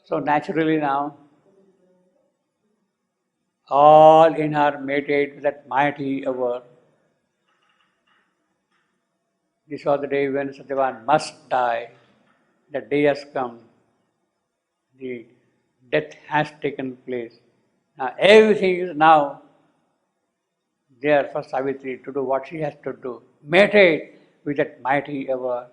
So naturally now, all in her meditate with that mighty hour. This was the day when Satyavan must die. The day has come. The death has taken place. Now everything is now there for Savitri to do what she has to do. Meditate with that mighty hour,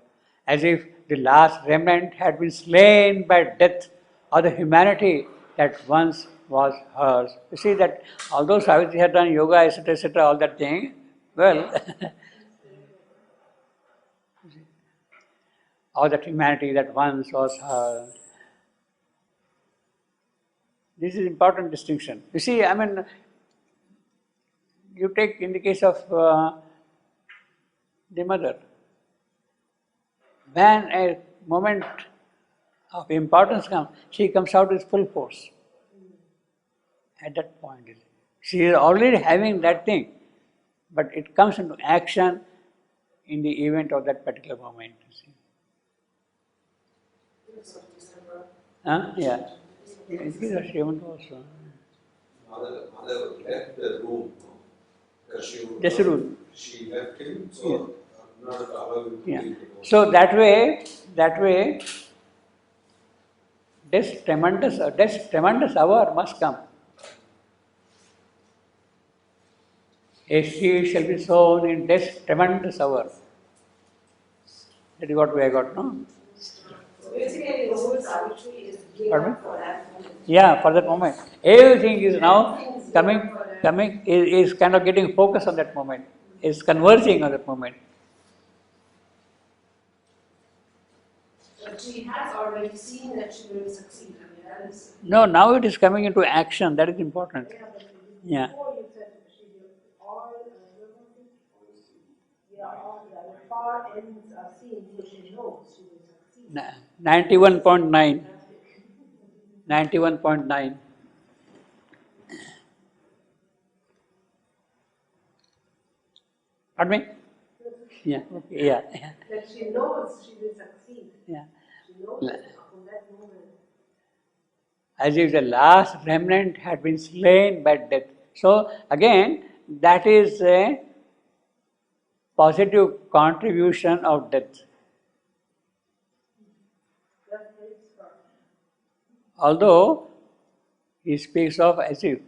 as if the last remnant had been slain by death of the humanity that once was hers. You see that although Savitri had done yoga, etc., all that thing, well, all that humanity that once was hers. This is important distinction. You see, I mean, you take in the case of the mother, when a moment of importance comes, she comes out with full force. At that point, she is already having that thing, but it comes into action in the event of that particular moment. You see. Yeah. It is a Shriman also. Mother left the room because she left him, so not to allow him to leave. So that way, this tremendous hour must come. A seed shall be sown in this tremendous hour. That is what we have got, no? Basically, the whole Savitri is given for that moment. Yeah, for that moment. Everything is now coming, is kind of getting focused on that moment, is converging on that moment. But she has already seen that she will succeed. I mean, that is. No, now it is coming into action, that is important. Yeah. Before you said that she will all, the far ends are seen, so she knows she will succeed. 91.9. 91.9. Pardon me? Yeah, okay, yeah. That she knows she will succeed. Yeah. She knows from that moment. As if the last remnant had been slain by death. So again, that is a positive contribution of death. Although he speaks of as if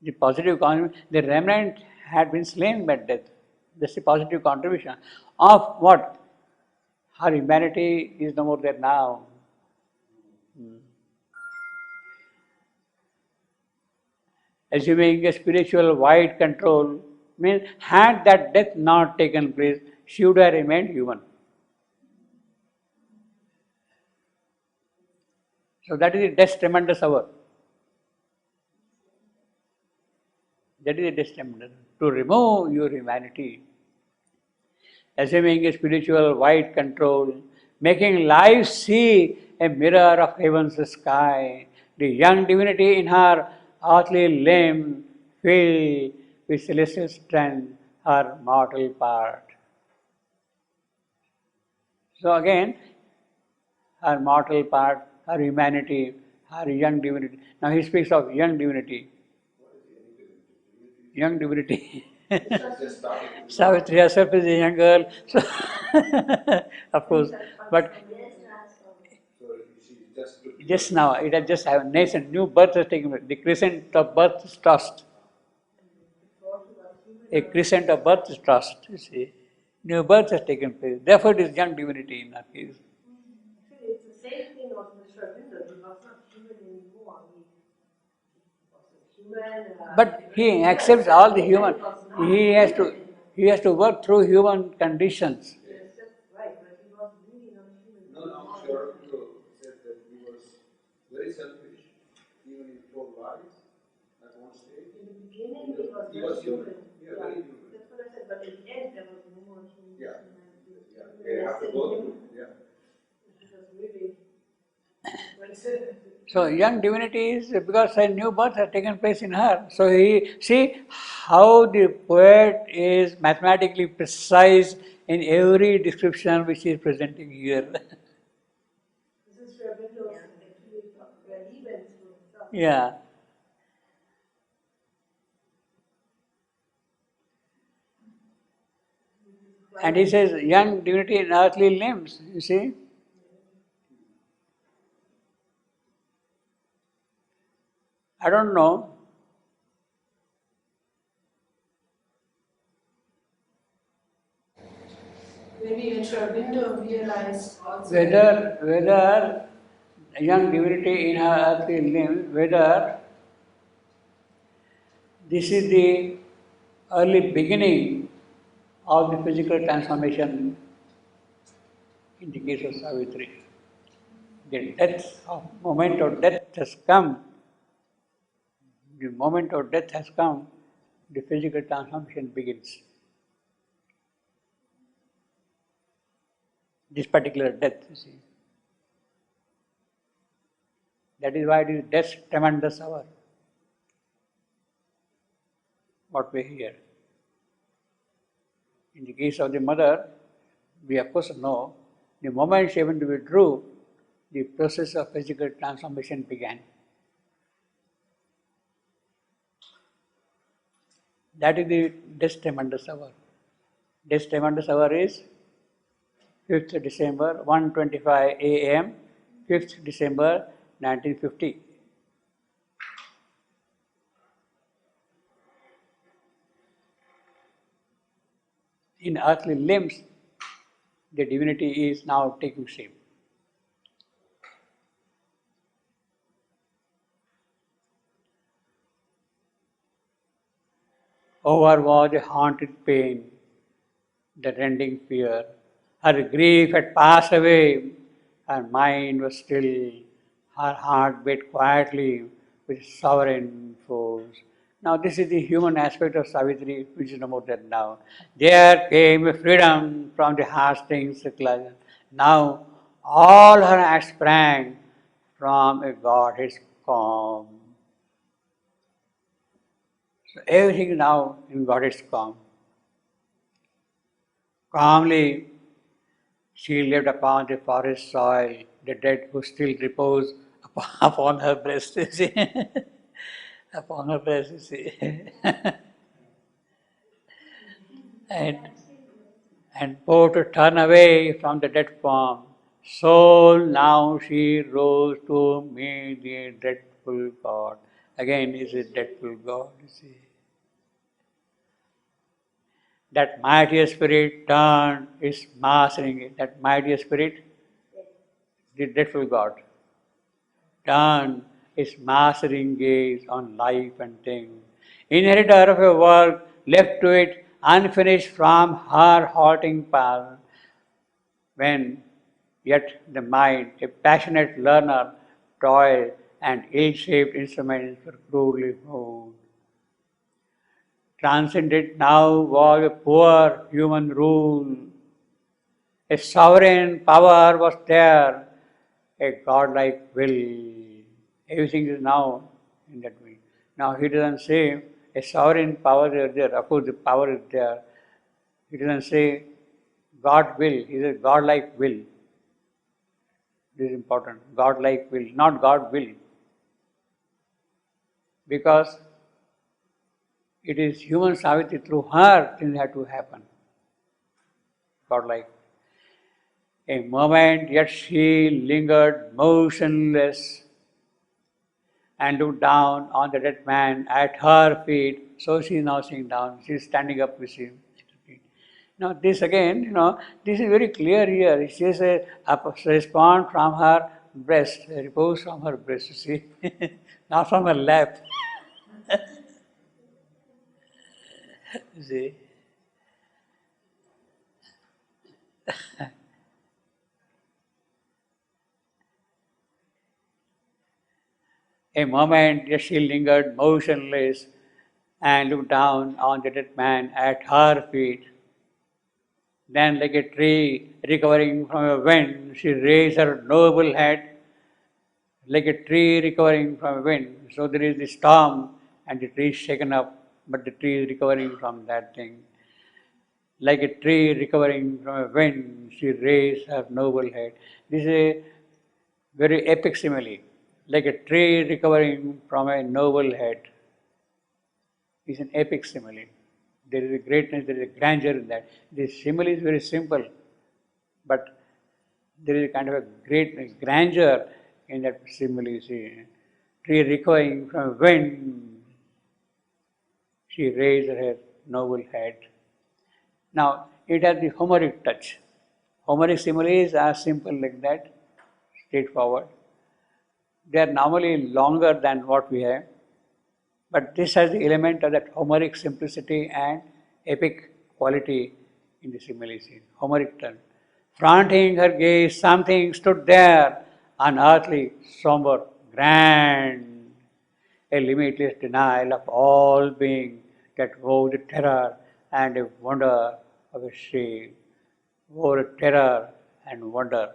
the positive contribution, the remnant had been slain by death. That's the positive contribution of what? Her humanity is no more there now. Assuming a spiritual wide control, means had that death not taken place, she would have remained human. So that is the death's tremendous hour. That is the death's tremendous hour. To remove your humanity, assuming a spiritual wide control, making life see a mirror of heaven's sky, the young divinity in her earthly limb filled with celestial strength her mortal part. So again, her mortal part, her humanity, her young divinity. Now he speaks of young divinity. Young divinity. Savitri herself is a young girl, so of course. But just now, it has just happened. Nascent, new birth has taken place. The crescent of birth is tossed. A crescent of birth is tossed, you see. New birth has taken place. Therefore, it is young divinity in our case. It's the same thing also with Shravinda. He was not human anymore. He was human. But he accepts all the human. He has to work through human conditions. Yes, that's right, but he was really not human. No, Shravinda said that he was very selfish, even in told lies at one stage. In the beginning, he was human. Yeah, very human. That's what I said, but in the end, there was no more human. Yeah. They have to go through. Yeah. It was really. So young divinity is because a new birth has taken place in her. So he see how the poet is mathematically precise in every description which he is presenting here. Yeah. And he says, young divinity in earthly limbs, you see. I don't know Maybe Aurobindo realized also. whether a young divinity in her earthly limbs, whether this is the early beginning of the physical transformation in the case of Savitri. The moment of death has come. The moment of death has come, the physical transformation begins. This particular death, you see. That is why it is death's tremendous hour. What we hear. In the case of the mother, we of course know the moment she went to withdrew, the process of physical transformation began. That is the death's tremendous hour. Death's tremendous hour is 5th December, 1:25 a.m., 5th December 1950. In earthly limbs, the divinity is now taking shape. Over was the haunted pain, the rending fear. Her grief had passed away, her mind was still, her heart beat quietly with sovereign force. Now, this is the human aspect of Savitri, which is no more than now. There came a freedom from the harsh things. Now, all her acts sprang from a God's calm. So, everything now in God's calm. Calmly, she lived upon the forest soil, the dead who still repose upon her breast, you see. Upon her breast, you see. and, and for to turn away from the dead form. Soul, now she rose to meet the dreadful God. Again, is a dreadful God, you see. That mighty spirit turned its mastering, that mighty spirit, the dreadful God, turned its mastering gaze on life and things. Inheritor of a work left to it unfinished from her halting path, when yet the mind, a passionate learner, toiled and ill-shaped instruments were crudely moved. Transcended now was a poor human rule. A sovereign power was there, a godlike will. Everything is now in that way. Now he doesn't say a sovereign power is there. Of course, the power is there. He doesn't say God will. He says godlike will. This is important. Godlike will, not God will. Because it is human Savitri, through her things have to happen. Godlike. A moment, yet she lingered motionless and looked down on the dead man at her feet. So she is now sitting down. She is standing up with him. Now this again, this is very clear here. She says a response from her breast, a repose from her breast, you see, not from her lap. You see. A moment, yet she lingered motionless and looked down on the dead man at her feet. Then, like a tree recovering from a wind, she raised her noble head, like a tree recovering from a wind. So there is the storm and the tree is shaken up, but the tree is recovering from that thing. Like a tree recovering from a wind, she raised her noble head. This is a very epic simile. like a tree recovering from a noble head. It's an epic simile. There is a greatness, there is a grandeur in that. The simile is very simple, but there is a kind of a great grandeur in that simile. You see, tree recovering from wind, she raised her noble head. Now, it has the Homeric touch. Homeric similes are simple like that, straightforward. They are normally longer than what we have, but this has the element of that Homeric simplicity and epic quality in the simile scene. Homeric turn. Fronting her gaze, something stood there, unearthly, somber, grand, a limitless denial of all being that wove the terror and a wonder of a shame, wore a terror and wonder.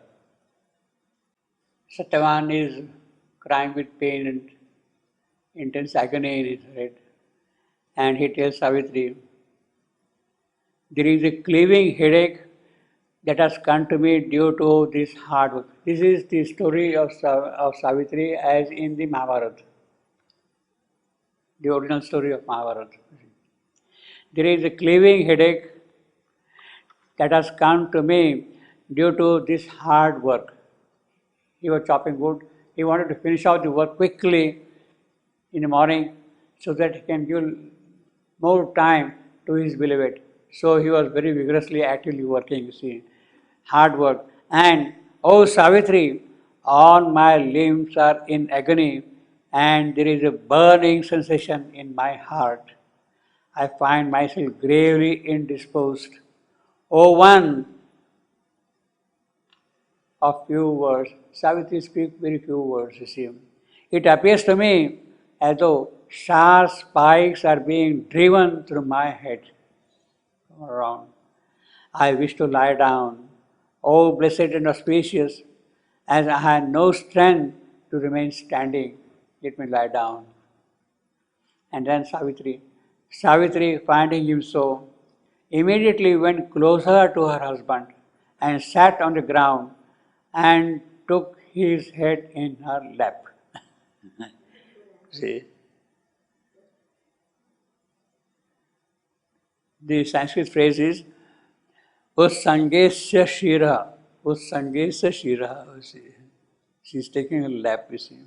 Satyavan is crying with pain and intense agony in his head, and he tells Savitri, there is a cleaving headache that has come to me due to this hard work. This is the story of Savitri as in the Mahabharata, the original story of Mahabharata. There is a cleaving headache that has come to me due to this hard work. He was chopping wood. He wanted to finish out the work quickly in the morning so that he can give more time to his beloved. So he was very vigorously, actively working, you see. Hard work. And, oh Savitri, all my limbs are in agony and there is a burning sensation in my heart. I find myself gravely indisposed. Oh one of few words. Savitri speaks very few words, you see. It appears to me as though sharp spikes are being driven through my head. Come around. I wish to lie down. Oh, blessed and auspicious, as I had no strength to remain standing, let me lie down. And then Savitri, finding him so, immediately went closer to her husband and sat on the ground and took his head in her lap. See? The Sanskrit phrase is Ussangesya Shira. Ussangesya Shira. She's taking her lap, you see.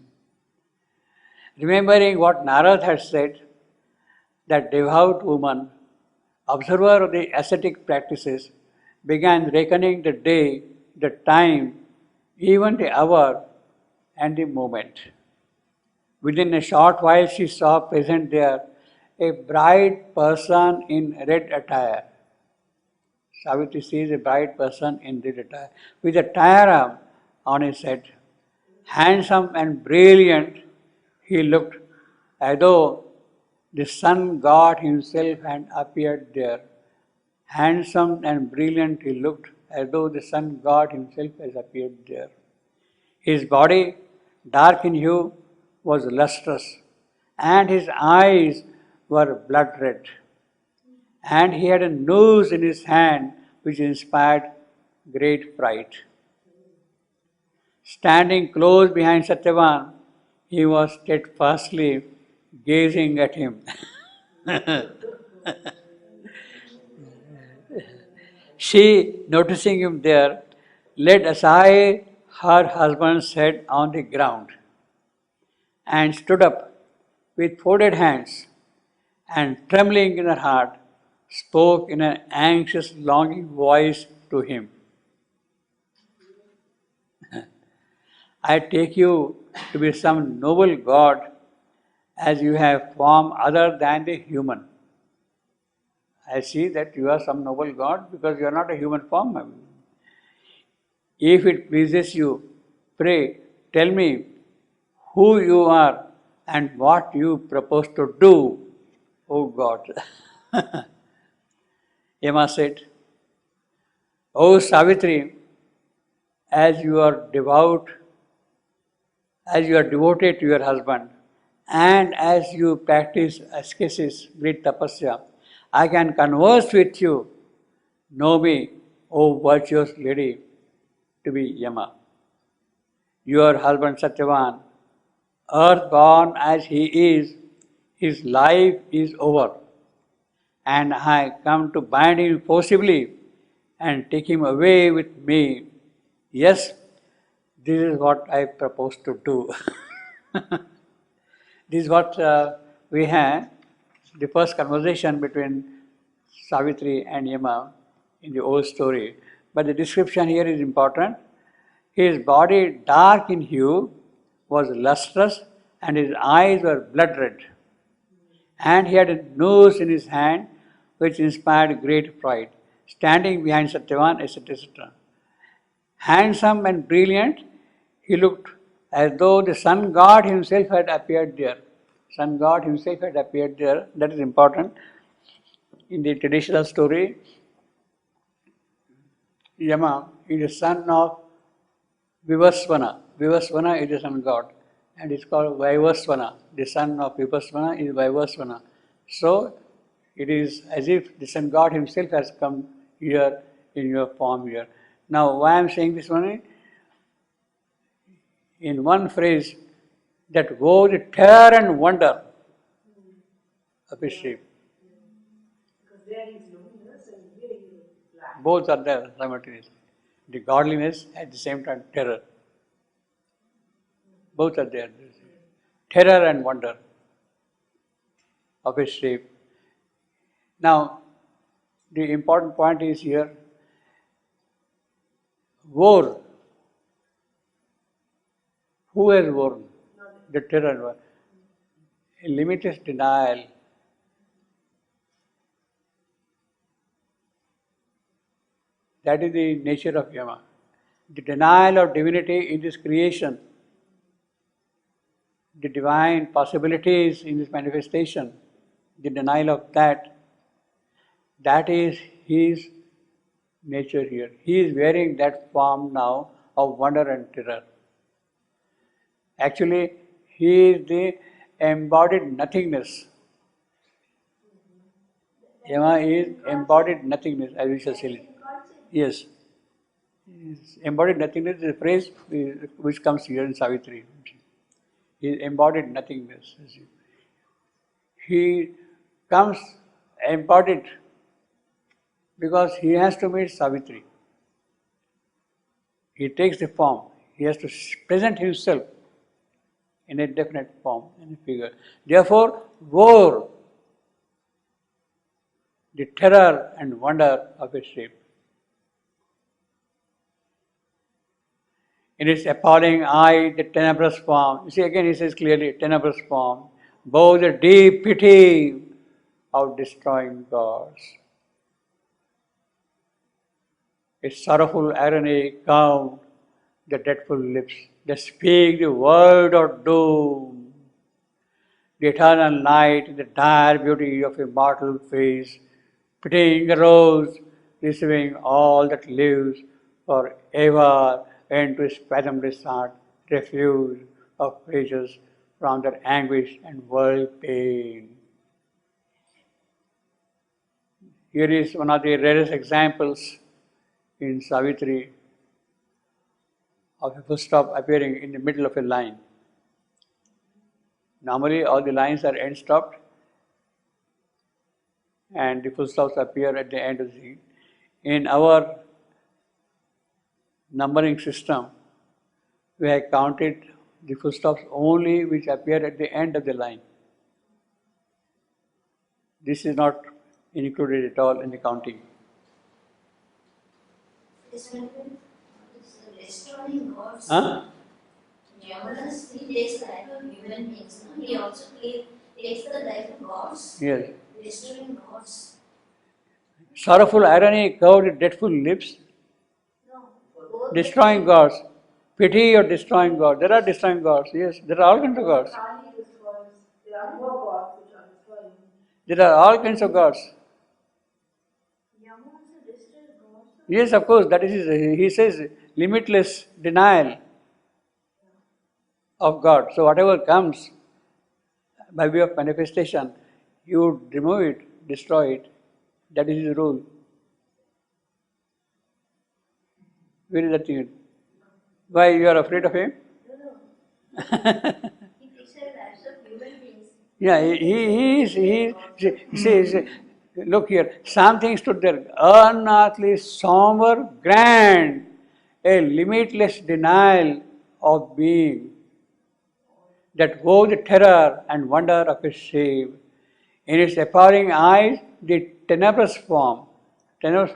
Remembering what Narad had said, that devout woman, observer of the ascetic practices, began reckoning the day, the time, even the hour and the moment. Within a short while, she saw present there a bright person in red attire. Savitri sees a bright person in red attire, with a tiara on his head. Handsome and brilliant, he looked as though the sun god himself had appeared there. Handsome and brilliant, he looked as though the sun god himself has appeared there. His body, dark in hue, was lustrous, and his eyes were blood red. And he had a noose in his hand which inspired great fright. Standing close behind Satyavan, he was steadfastly gazing at him. She, noticing him there, laid aside her husband's head on the ground and stood up with folded hands and trembling in her heart, spoke in an anxious, longing voice to him. I take you to be some noble god as you have form other than the human. I see that you are some noble god because you are not a human form. If it pleases you, pray, tell me who you are and what you propose to do, O God. Yama said, O Savitri, as you are devoted to your husband, and as you practice ascesis, great tapasya, I can converse with you. Know me, O virtuous lady, to be Yama. Your husband Satyavan earthborn as he is, his life is over, and I come to bind him forcibly and take him away with me. Yes, this is what I propose to do. This is what we had, the first conversation between Savitri and Yama in the old story. But the description here is important. His body, dark in hue, was lustrous and his eyes were blood red. And he had a noose in his hand which inspired great pride, standing behind Satyavan, etc. etc. Handsome and brilliant, he looked as though the sun god himself had appeared there. Sun god himself had appeared there. That is important. In the traditional story, Yama is the son of Vivasvana. Vivasvana is the sun god, and it's called Vaivasvana. The son of Vivasvana is Vaivasvana. So, it is as if the sun god himself has come here in your form here. Now, why I am saying this one? In one phrase, that woe, the terror and wonder of his shape. Because there is luminous and here is black. Both are there simultaneously. The godliness at the same time terror. Both are there. Terror and wonder of his shape. Now, the important point is here, war. Who has worn? The terror. A limitless denial. That is the nature of Yama. The denial of divinity in this creation, the divine possibilities in this manifestation, the denial of that, that is his nature here. He is wearing that form now of wonder and terror. Actually, he is the embodied nothingness. Yama is embodied nothingness, as we shall say. Yes. Embodied nothingness is a phrase which comes here in Savitri. He is embodied nothingness. He comes embodied because he has to meet Savitri. He takes the form. He has to present himself in a definite form and figure. Therefore, war, the terror and wonder of his shape. In its appalling eye, the tenebrous form. You see, again he says clearly, tenebrous form. Both the deep pity of destroying gods. Its sorrowful irony curved the dreadful lips that speak the word of doom. The eternal night, the dire beauty of a mortal face, pitying a rose, receiving all that lives forever into his fathomless heart, refuge of pleasures from their anguish and world pain. Here is one of the rarest examples in Savitri of a full stop appearing in the middle of a line. Normally, all the lines are end stopped and the full stops appear at the end of the. In our numbering system, we have counted the full stops only which appear at the end of the line. This is not included at all in the counting. Destroying gods. Huh? Yamanas, he takes the life of human beings. No? He also takes the life of gods. Yes. Destroying gods. Sorrowful irony curved dreadful lips. No. Destroying gods. Pity or destroying gods. There are destroying gods. Yes, there are all kinds of gods. Kali destroys. There are more gods which are destroying. There are all kinds of gods. Yama also destroys gods. Yes, of course. That is, he says, limitless denial of God. So whatever comes by way of manifestation, you remove it, destroy it. That is his rule. Where is that thing? Why you are afraid of him? No. He takes Yeah, he is, look here, something stood there, unearthly, somber, grand, a limitless denial of being, that wove the terror and wonder of his shape. In its appalling eyes, the tenebrous form, that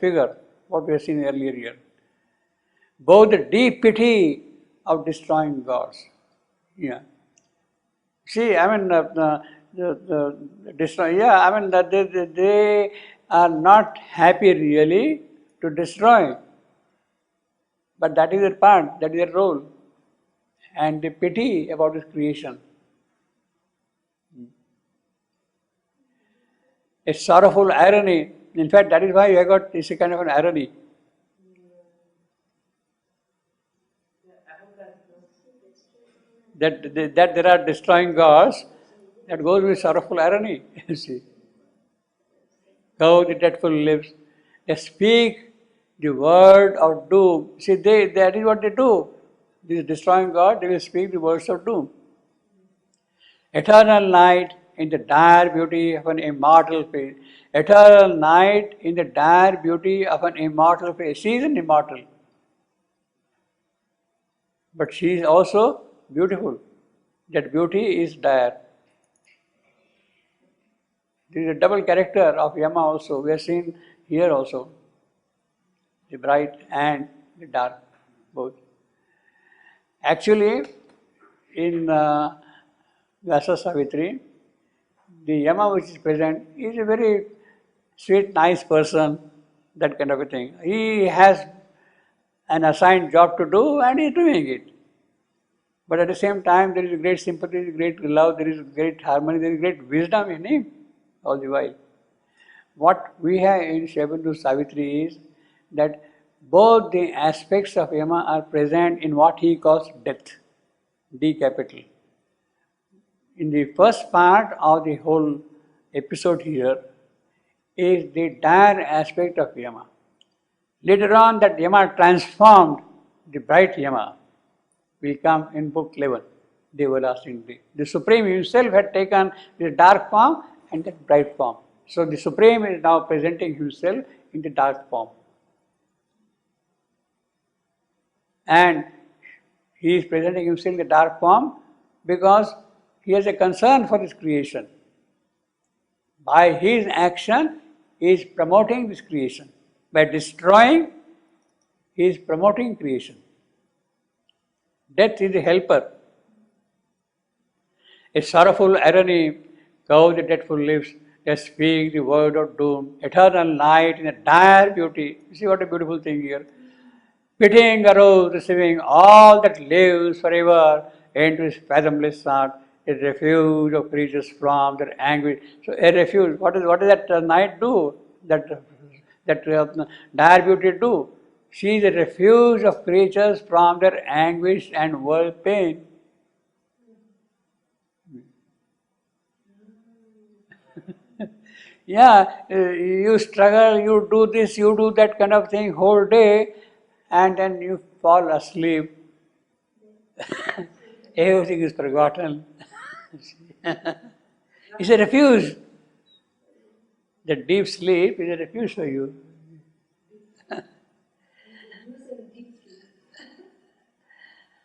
figure, what we have seen earlier here, bore the deep pity of destroying gods. Yeah. See, I mean, destroy. Yeah, I mean that they are not happy really to destroy, but that is their part, that is their role, and they pity about this creation. A sorrowful irony. In fact, that is why you have got this kind of an irony. That there are destroying gods, that goes with sorrowful irony. You see. How the dreadful lips, they speak the word of doom. See, that is what they do. This destroying God, they will speak the words of doom. Eternal night in the dire beauty of an immortal face. Eternal night in the dire beauty of an immortal face. She is an immortal. But she is also beautiful. That beauty is dire. There is a double character of Yama also. We have seen here also. The bright and the dark, both. Actually, in Vyasa Savitri, the Yama which is present is a very sweet, nice person, that kind of a thing. He has an assigned job to do and he is doing it. But at the same time, there is great sympathy, great love, there is great harmony, there is great wisdom in him all the while. What we have in Shyabandu Savitri is that both the aspects of Yama are present in what he calls death, D capital. In the first part of the whole episode here is the dire aspect of Yama. Later on, that Yama transformed, the bright Yama will come in book 11, the everlasting day. The Supreme himself had taken the dark form and the bright form. So the Supreme is now presenting himself in the dark form. And he is presenting himself in the dark form because he has a concern for this creation. By his action, he is promoting this creation. By destroying, he is promoting creation. Death is a helper. A sorrowful irony curves the dreadful lips that speak the word of doom. Eternal night in a dire beauty. You see what a beautiful thing here. Pitying arose, receiving all that lives forever into his fathomless thought, a refuge of creatures from their anguish. So a refuge. What does that night do? That dire beauty do? She is a refuge of creatures from their anguish and world pain. Yeah, you struggle, you do this, you do that kind of thing whole day, and then you fall asleep. Everything is forgotten. It's a refuge. The deep sleep is a refuge for you.